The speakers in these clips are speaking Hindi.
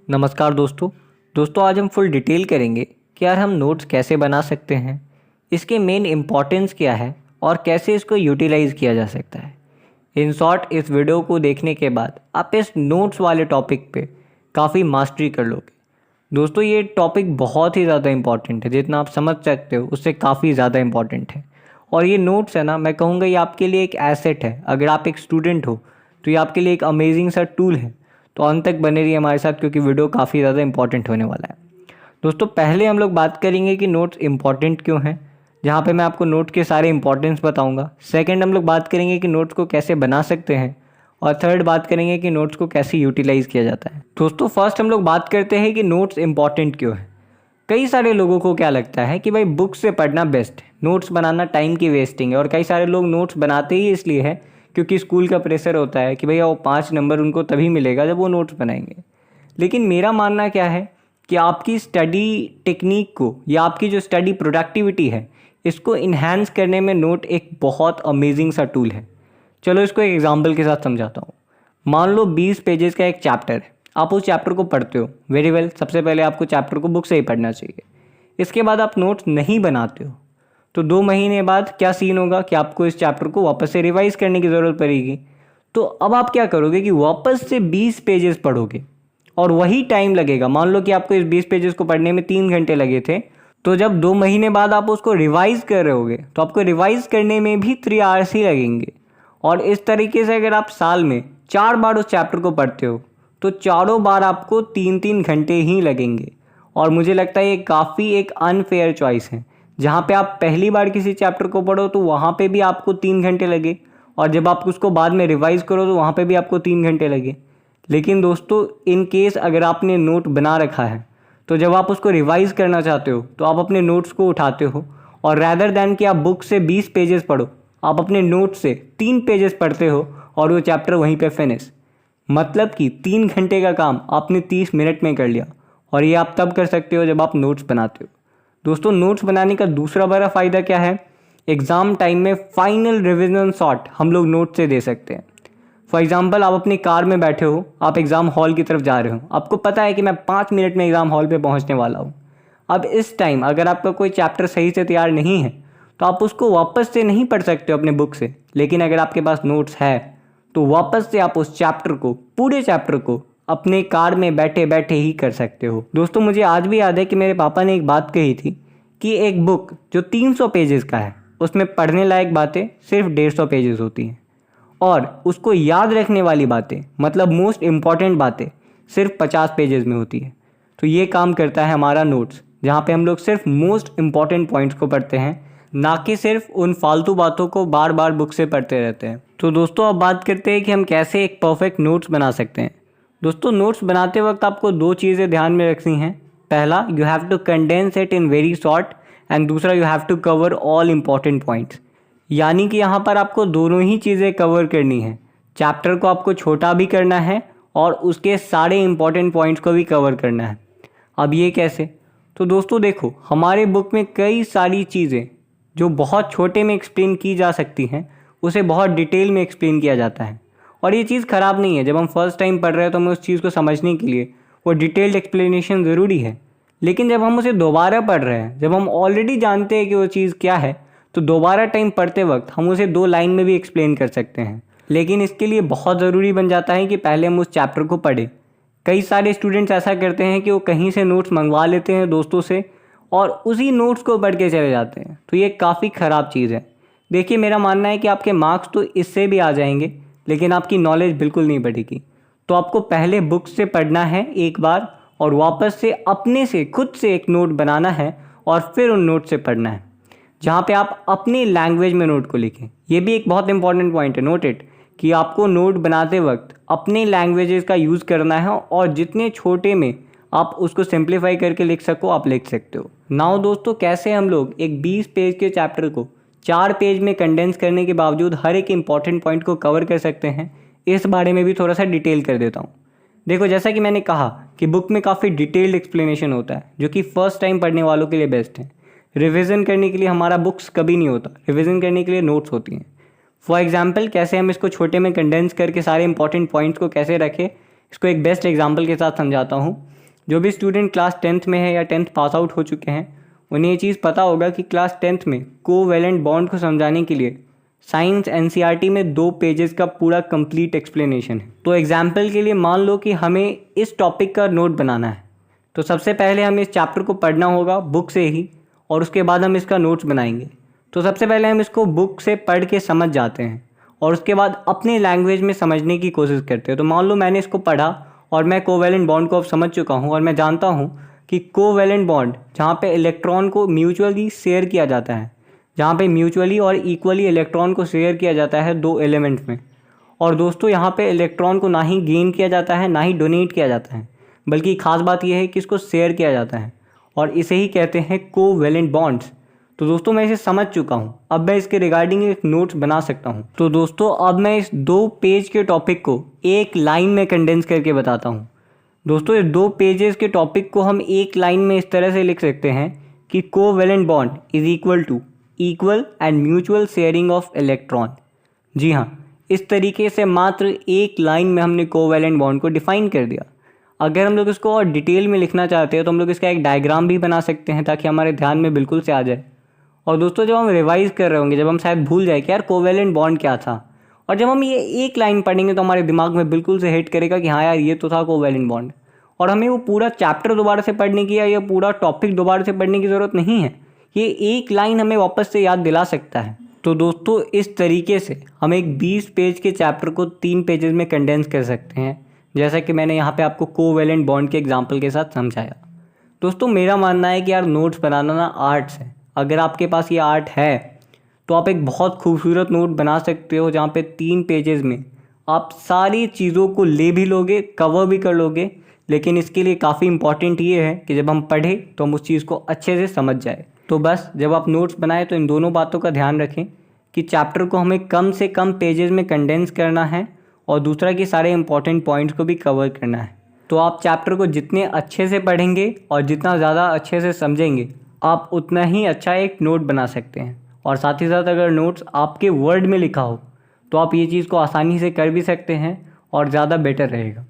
नमस्कार दोस्तों आज हम फुल डिटेल करेंगे कि यार हम नोट्स कैसे बना सकते हैं, इसके मेन इम्पॉर्टेंस क्या है और कैसे इसको यूटिलाइज़ किया जा सकता है। इन शॉर्ट इस वीडियो को देखने के बाद आप इस नोट्स वाले टॉपिक पे काफ़ी मास्टरी कर लोगे। दोस्तों ये टॉपिक बहुत ही ज़्यादा इम्पॉर्टेंट है, जितना आप समझ सकते हो उससे काफ़ी ज़्यादा इम्पॉर्टेंट है। और ये नोट्स है ना, मैं कहूँगा ये आपके लिए एक एसेट है। अगर आप एक स्टूडेंट हो तो ये आपके लिए एक अमेजिंग सा टूल है। तो अंत तक बने रहिए हमारे साथ, क्योंकि वीडियो काफ़ी ज़्यादा इंपॉर्टेंट होने वाला है। दोस्तों पहले हम लोग बात करेंगे कि नोट्स इंपॉर्टेंट क्यों हैं, जहाँ पे मैं आपको नोट के सारे इंपॉर्टेंस बताऊंगा। सेकंड हम लोग बात करेंगे कि नोट्स को कैसे बना सकते हैं, और थर्ड बात करेंगे कि नोट्स को कैसे यूटिलाइज़ किया जाता है। दोस्तों फर्स्ट हम लोग बात करते हैं कि नोट्स इंपॉर्टेंट क्यों है। कई सारे लोगों को क्या लगता है कि भाई बुक से पढ़ना बेस्ट है, नोट्स बनाना टाइम की वेस्टिंग है। और कई सारे लोग नोट्स बनाते ही इसलिए है क्योंकि स्कूल का प्रेशर होता है कि भैया वो 5 नंबर उनको तभी मिलेगा जब वो नोट्स बनाएंगे। लेकिन मेरा मानना क्या है कि आपकी स्टडी टेक्निक को या आपकी जो स्टडी प्रोडक्टिविटी है, इसको इन्हांस करने में नोट एक बहुत अमेजिंग सा टूल है। चलो इसको एक एग्जांपल के साथ समझाता हूँ। मान लो 20 पेजेस का एक चैप्टर है, आप उस चैप्टर को पढ़ते हो। वेरी वेल, सबसे पहले आपको चैप्टर को बुक से ही पढ़ना चाहिए। इसके बाद आप नोट्स नहीं बनाते हो तो 2 महीने बाद क्या सीन होगा कि आपको इस चैप्टर को वापस से रिवाइज करने की ज़रूरत पड़ेगी। तो अब आप क्या करोगे कि वापस से 20 पेजेस पढ़ोगे और वही टाइम लगेगा। मान लो कि आपको इस 20 पेजेस को पढ़ने में 3 घंटे लगे थे, तो जब 2 महीने बाद आप उसको रिवाइज कर रहे होगे तो आपको रिवाइज करने में भी 3 आवर्स ही लगेंगे। और इस तरीके से अगर आप साल में 4 बार उस चैप्टर को पढ़ते हो तो चारों बार आपको 3-3 घंटे ही लगेंगे। और मुझे लगता है ये काफ़ी एक अनफेयर चॉइस है। जहाँ पे आप पहली बार किसी चैप्टर को पढ़ो तो वहाँ पे भी आपको 3 घंटे लगे, और जब आप उसको बाद में रिवाइज करो तो वहाँ पे भी आपको 3 घंटे लगे। लेकिन दोस्तों इन केस अगर आपने नोट बना रखा है तो जब आप उसको रिवाइज करना चाहते हो तो आप अपने नोट्स को उठाते हो, और रैदर दैन कि आप बुक से 20 पेजेस पढ़ो, आप अपने नोट से 3 पेजेस पढ़ते हो और वो चैप्टर वहीं पे फिनिश। मतलब कि 3 घंटे का काम आपने 30 मिनट में कर लिया। और ये आप तब कर सकते हो जब आप नोट्स बनाते हो। दोस्तों नोट्स बनाने का दूसरा बड़ा फ़ायदा क्या है, एग्ज़ाम टाइम में फाइनल रिविजन शॉट हम लोग नोट से दे सकते हैं। फॉर एग्जांपल आप अपनी कार में बैठे हो, आप एग्ज़ाम हॉल की तरफ जा रहे हो, आपको पता है कि मैं 5 मिनट में एग्ज़ाम हॉल पे पहुंचने वाला हूं। अब इस टाइम अगर आपका कोई चैप्टर सही से तैयार नहीं है तो आप उसको वापस से नहीं पढ़ सकते हो अपने बुक से। लेकिन अगर आपके पास नोट्स है तो वापस से आप उस चैप्टर को, पूरे चैप्टर को अपने कार में बैठे बैठे ही कर सकते हो। दोस्तों मुझे आज भी याद है कि मेरे पापा ने एक बात कही थी कि एक बुक जो 300 पेजेस का है उसमें पढ़ने लायक बातें सिर्फ 150 पेजेस होती हैं, और उसको याद रखने वाली बातें मतलब मोस्ट इम्पॉर्टेंट बातें सिर्फ 50 पेजेस में होती है। तो ये काम करता है हमारा नोट्स, जहाँ पे हम लोग सिर्फ मोस्ट इम्पॉर्टेंट पॉइंट्स को पढ़ते हैं, ना कि सिर्फ उन फालतू बातों को बार बार बुक से पढ़ते रहते हैं। तो दोस्तों अब बात करते हैं कि हम कैसे एक परफेक्ट नोट्स बना सकते हैं। दोस्तों नोट्स बनाते वक्त आपको 2 चीज़ें ध्यान में रखनी हैं। पहला, you have to condense it in very short, and दूसरा, you have to cover all important points. यानी कि यहाँ पर आपको दोनों ही चीज़ें कवर करनी है। चैप्टर को आपको छोटा भी करना है और उसके सारे इंपॉर्टेंट पॉइंट्स को भी कवर करना है। अब ये कैसे? तो दोस्तों देखो, हमारे बुक में कई सारी चीज़ें जो बहुत छोटे में एक्सप्लेन की जा सकती हैं, उसे बहुत डिटेल में एक्सप्लेन किया जाता है। और ये चीज़ ख़राब नहीं है। जब हम फर्स्ट टाइम पढ़ रहे हैं तो हमें उस चीज़ को समझने के लिए वो डिटेल्ड एक्सप्लेनेशन ज़रूरी है। लेकिन जब हम उसे दोबारा पढ़ रहे हैं, जब हम ऑलरेडी जानते हैं कि वो चीज़ क्या है, तो दोबारा टाइम पढ़ते वक्त हम उसे 2 लाइन में भी एक्सप्लेन कर सकते हैं। लेकिन इसके लिए बहुत ज़रूरी बन जाता है कि पहले हम उस चैप्टर को पढ़ें। कई सारे स्टूडेंट्स ऐसा करते हैं कि वो कहीं से नोट्स मंगवा लेते हैं दोस्तों से और उसी नोट्स को पढ़ के चले जाते हैं। तो ये काफ़ी ख़राब चीज़ है। देखिए मेरा मानना है कि आपके मार्क्स तो इससे भी आ जाएंगे, लेकिन आपकी नॉलेज बिल्कुल नहीं बढ़ेगी। तो आपको पहले बुक से पढ़ना है एक बार, और वापस से अपने से खुद से एक नोट बनाना है और फिर उन नोट से पढ़ना है, जहाँ पे आप अपनी लैंग्वेज में नोट को लिखें। ये भी एक बहुत इंपॉर्टेंट पॉइंट है, नोट इट, कि आपको नोट बनाते वक्त अपने लैंग्वेजेस का यूज़ करना है, और जितने छोटे में आप उसको सिंप्लीफाई करके लिख सको आप लिख सकते हो। नाउ दोस्तों, कैसे हम लोग एक 20 पेज के चैप्टर को 4 पेज में कंडेंस करने के बावजूद हर एक इंपॉर्टेंट पॉइंट को कवर कर सकते हैं, इस बारे में भी थोड़ा सा डिटेल कर देता हूँ। देखो, जैसा कि मैंने कहा कि बुक में काफ़ी डिटेल्ड एक्सप्लेनेशन होता है, जो कि फ़र्स्ट टाइम पढ़ने वालों के लिए बेस्ट है। रिवीजन करने के लिए हमारा बुक्स कभी नहीं होता, रिवीजन करने के लिए नोट्स होती हैं। फॉर एग्जांपल, कैसे हम इसको छोटे में कंडेंस करके सारे इंपॉर्टेंट पॉइंट्स को कैसे रखें, इसको एक बेस्ट एग्जांपल के साथ समझाता हूँ। जो भी स्टूडेंट क्लास 10th में है या 10th पास आउट हो चुके हैं उन्हें ये चीज़ पता होगा कि क्लास 10th में कोवैलेंट बॉन्ड को समझाने के लिए साइंस एनसीईआरटी में 2 पेजेस का पूरा कंप्लीट एक्सप्लेनेशन है। तो एग्जाम्पल के लिए मान लो कि हमें इस टॉपिक का नोट बनाना है, तो सबसे पहले हमें इस चैप्टर को पढ़ना होगा बुक से ही, और उसके बाद हम इसका नोट्स बनाएंगे। तो सबसे पहले हम इसको बुक से पढ़ के समझ जाते हैं और उसके बाद अपने लैंग्वेज में समझने की कोशिश करते हैं। तो मान लो मैंने इसको पढ़ा और मैं कोवैलेंट बॉन्ड को अब समझ चुका हूँ और मैं जानता हूँ कि कोवैलेंट बॉन्ड जहाँ पे इलेक्ट्रॉन को म्यूचुअली शेयर किया जाता है, जहाँ पे म्यूचुअली और इक्वली इलेक्ट्रॉन को शेयर किया जाता है 2 एलिमेंट में। और दोस्तों यहाँ पे इलेक्ट्रॉन को ना ही गेन किया जाता है ना ही डोनेट किया जाता है, बल्कि खास बात यह है कि इसको शेयर किया जाता है और इसे ही कहते हैं कोवैलेंट बॉन्ड्स। तो दोस्तों मैं इसे समझ चुका हूँ, अब मैं इसके रिगार्डिंग एक नोट्स बना सकता हूँ। तो दोस्तों अब मैं इस 2 पेज के टॉपिक को एक लाइन में कंडेंस करके बताता हूँ। दोस्तों इस 2 पेजेस के टॉपिक को हम एक लाइन में इस तरह से लिख सकते हैं कि covalent bond is equal to equal and mutual sharing of electron. जी हाँ, इस तरीके से मात्र एक लाइन में हमने कोवैलेंट बॉन्ड को डिफाइन कर दिया। अगर हम लोग इसको और डिटेल में लिखना चाहते हैं तो हम लोग इसका एक डायग्राम भी बना सकते हैं ताकि हमारे ध्यान में बिल्कुल से आ जाए। और दोस्तों जब हम रिवाइज कर रहे होंगे, जब हम शायद भूल जाए कि यार कोवैलेंट बॉन्ड क्या था, और जब हम ये एक लाइन पढ़ेंगे तो हमारे दिमाग में बिल्कुल से हिट करेगा कि हाँ यार ये तो था कोवैलेंट बॉन्ड, और हमें वो पूरा चैप्टर दोबारा से पढ़ने की या ये पूरा टॉपिक दोबारा से पढ़ने की ज़रूरत नहीं है। ये एक लाइन हमें वापस से याद दिला सकता है। तो दोस्तों इस तरीके से हम एक 20 पेज के चैप्टर को 3 पेजेस में कंडेंस कर सकते हैं, जैसा कि मैंने यहाँ पे आपको कोवैलेंट बॉन्ड के एग्जांपल के साथ समझाया। दोस्तों मेरा मानना है कि यार नोट्स बनाना ना आर्ट्स है। अगर आपके पास ये आर्ट है तो आप एक बहुत खूबसूरत नोट बना सकते हो जहाँ पे 3 पेजेस में आप सारी चीज़ों को ले भी लोगे, कवर भी कर लोगे। लेकिन इसके लिए काफ़ी इंपॉर्टेंट ये है कि जब हम पढ़ें तो हम उस चीज़ को अच्छे से समझ जाए। तो बस जब आप नोट्स बनाएं तो इन दोनों बातों का ध्यान रखें कि चैप्टर को हमें कम से कम पेजेस में कंडेंस करना है और दूसरा कि सारे इंपॉर्टेंट पॉइंट्स को भी कवर करना है। तो आप चैप्टर को जितने अच्छे से पढ़ेंगे और जितना ज़्यादा अच्छे से समझेंगे आप उतना ही अच्छा एक नोट बना सकते हैं। और साथ ही साथ अगर नोट्स आपके वर्ड में लिखा हो तो आप ये चीज़ को आसानी से कर भी सकते हैं और ज़्यादा बेटर रहेगा।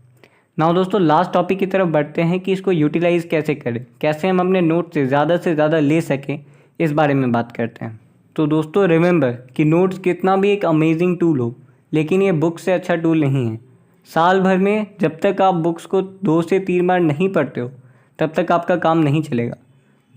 नाउ दोस्तों लास्ट टॉपिक की तरफ बढ़ते हैं कि इसको यूटिलाइज़ कैसे करें, कैसे हम अपने नोट्स से ज़्यादा ले सकें, इस बारे में बात करते हैं। तो दोस्तों रिमेंबर कि नोट्स कितना भी एक अमेजिंग टूल हो, लेकिन ये बुक से अच्छा टूल नहीं है। साल भर में जब तक आप बुक्स को 2 से 3 बार नहीं पढ़ते हो तब तक आपका काम नहीं चलेगा।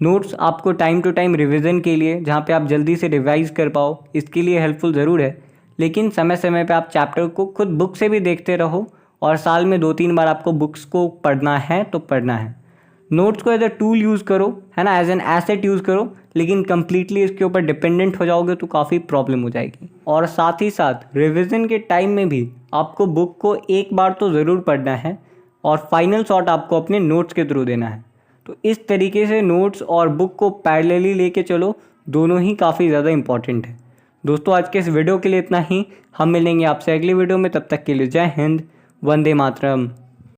नोट्स आपको टाइम टू टाइम रिवीजन के लिए, जहाँ पे आप जल्दी से रिवाइज़ कर पाओ, इसके लिए हेल्पफुल ज़रूर है। लेकिन समय समय पे आप चैप्टर को खुद बुक से भी देखते रहो और साल में 2-3 बार आपको बुक्स को पढ़ना है तो पढ़ना है। नोट्स को एज अ टूल यूज़ करो, है ना, एज एन एसेट यूज़ करो, लेकिन कम्प्लीटली इसके ऊपर डिपेंडेंट हो जाओगे तो काफ़ी प्रॉब्लम हो जाएगी। और साथ ही साथ रिवीजन के टाइम में भी आपको बुक को एक बार तो ज़रूर पढ़ना है और फाइनल शॉट आपको अपने नोट्स के थ्रू देना है। तो इस तरीके से नोट्स और बुक को पैरेलली लेके चलो, दोनों ही काफ़ी ज़्यादा इंपॉर्टेंट है। दोस्तों आज के इस वीडियो के लिए इतना ही। हम मिलेंगे आपसे अगली वीडियो में, तब तक के लिए जय हिंद, वंदे मातरम।